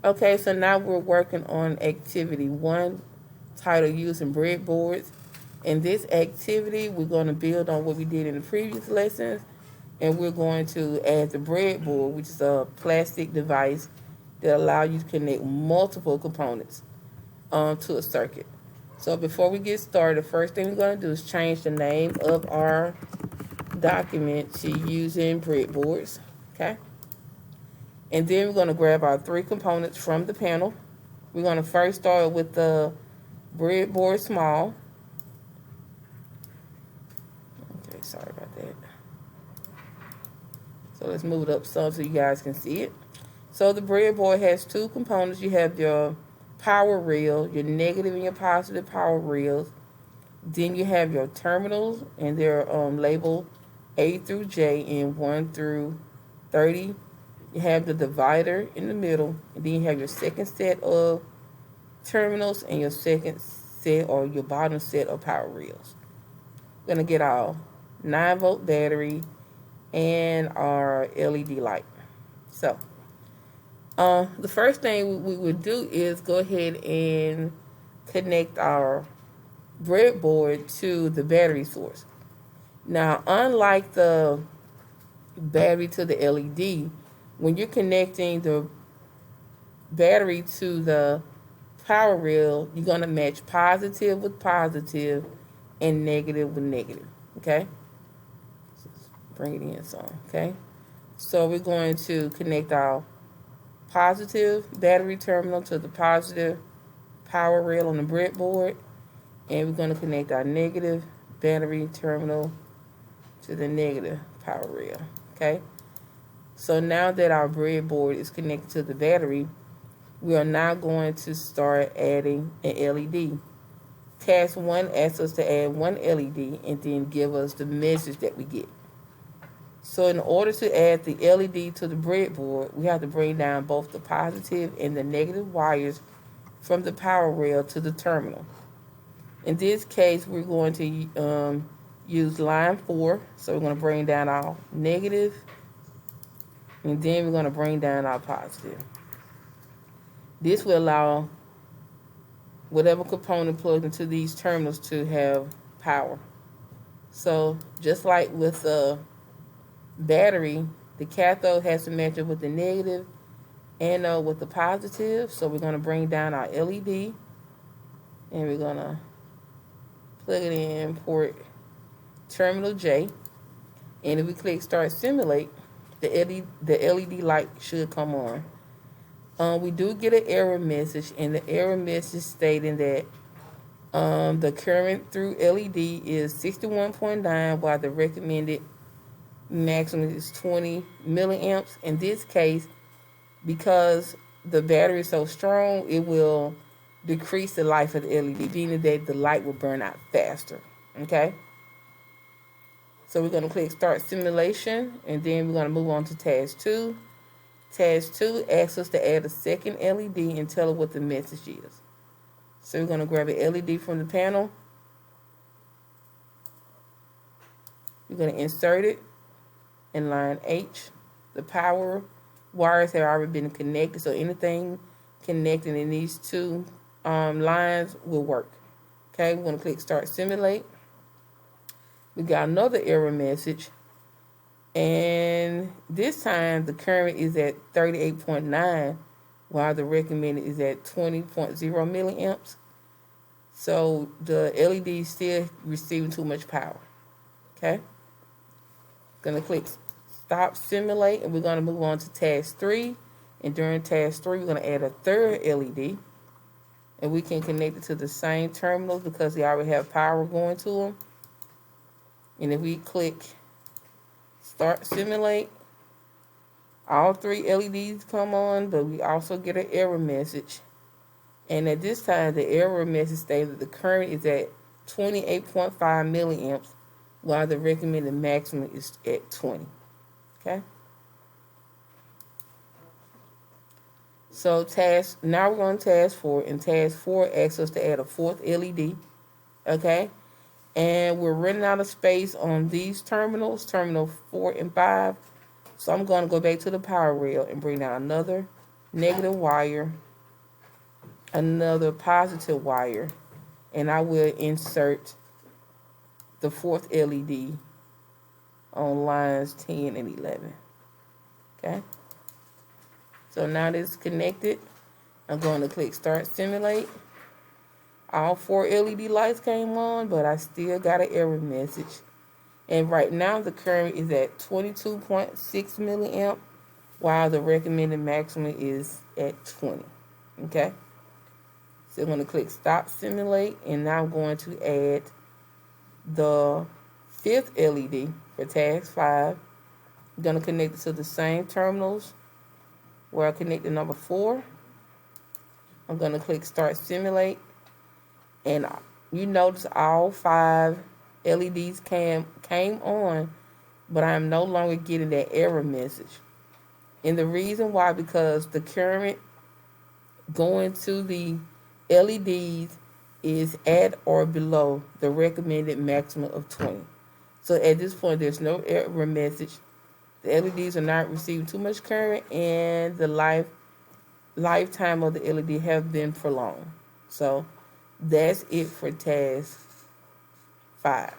Okay, so now we're working on activity 1, titled using breadboards. In this activity, we're going to build on what we did in the previous lessons, and we're going to add the breadboard, which is a plastic device that allows you to connect multiple components to a circuit. So before we get started, the first thing we're going to do is change the name of our document to using breadboards. Okay? And then we're going to grab our 3 components from the panel. We're going to first start with the breadboard small. Okay, sorry about that. So let's move it up some so you guys can see it. So the breadboard has 2 components. You have your power rail, your negative and your positive power rails. Then you have your terminals, and they're labeled A through J and 1 through 30. You have the divider in the middle, and then you have your second set of terminals and your second set or your bottom set of power rails. We're going to get our 9-volt battery and our LED light. So, the first thing we would do is go ahead and connect our breadboard to the battery source. Now, unlike the battery to the LED, when you're connecting the battery to the power rail, you're going to match positive with positive and negative with negative. Okay? Bring it in some. Okay? So we're going to connect our positive battery terminal to the positive power rail on the breadboard, and we're going to connect our negative battery terminal to the negative power rail. Okay? So now that our breadboard is connected to the battery, we are now going to start adding an LED. Task 1 asks us to add 1 LED and then give us the message that we get. So in order to add the LED to the breadboard, we have to bring down both the positive and the negative wires from the power rail to the terminal. In this case, we're going to use line 4. So we're going to bring down our negative, and then we're going to bring down our positive. This will allow whatever component plugged into these terminals to have power. So just like with a battery, the cathode has to match up with the negative and with the positive. So we're going to bring down our LED, and we're going to plug it in port terminal J. And if we click start simulate, the LED light should come on. We do get an error message, and the error message stating that the current through LED is 61.9, while the recommended maximum is 20 milliamps. In this case, because the battery is so strong, it will decrease the life of the LED, meaning that the light will burn out faster. Okay? So we're going to click start simulation, and then we're going to move on to task 2. Task 2 asks us to add a second LED and tell it what the message is. So we're going to grab an LED from the panel. We're going to insert it in line H. The power wires have already been connected, so anything connected in these 2 lines will work. Okay, we're going to click start simulate. We got another error message, and this time the current is at 38.9, while the recommended is at 20.0 milliamps. So the LED is still receiving too much power. Okay, gonna click stop simulate, and we're gonna move on to task 3. And during task 3, we're gonna add a third LED, and we can connect it to the same terminals because they already have power going to them. And if we click start simulate, all 3 LEDs come on, but we also get an error message. And at this time, the error message states that the current is at 28.5 milliamps, while the recommended maximum is at 20. Okay? So now we're on task 4, and task 4 asks us to add a 4th LED. Okay? And we're running out of space on these terminals, terminal 4 and 5. So I'm going to go back to the power rail and bring down another negative wire, another positive wire, and I will insert the fourth LED on lines 10 and 11. Okay? So now that it's connected, I'm going to click Start Simulate. All 4 LED lights came on, but I still got an error message. And right now the current is at 22.6 milliamp, while the recommended maximum is at 20. Okay? So I'm going to click Stop Simulate, and now I'm going to add the 5th LED for task 5. I'm going to connect it to the same terminals where I connected number 4. I'm going to click Start Simulate, and you notice all 5 LEDs came on, but I am no longer getting that error message. And the reason why, because the current going to the LEDs is at or below the recommended maximum of 20. So at this point, there's no error message. The LEDs are not receiving too much current, and the lifetime of the LED have been prolonged. So that's it for task 5.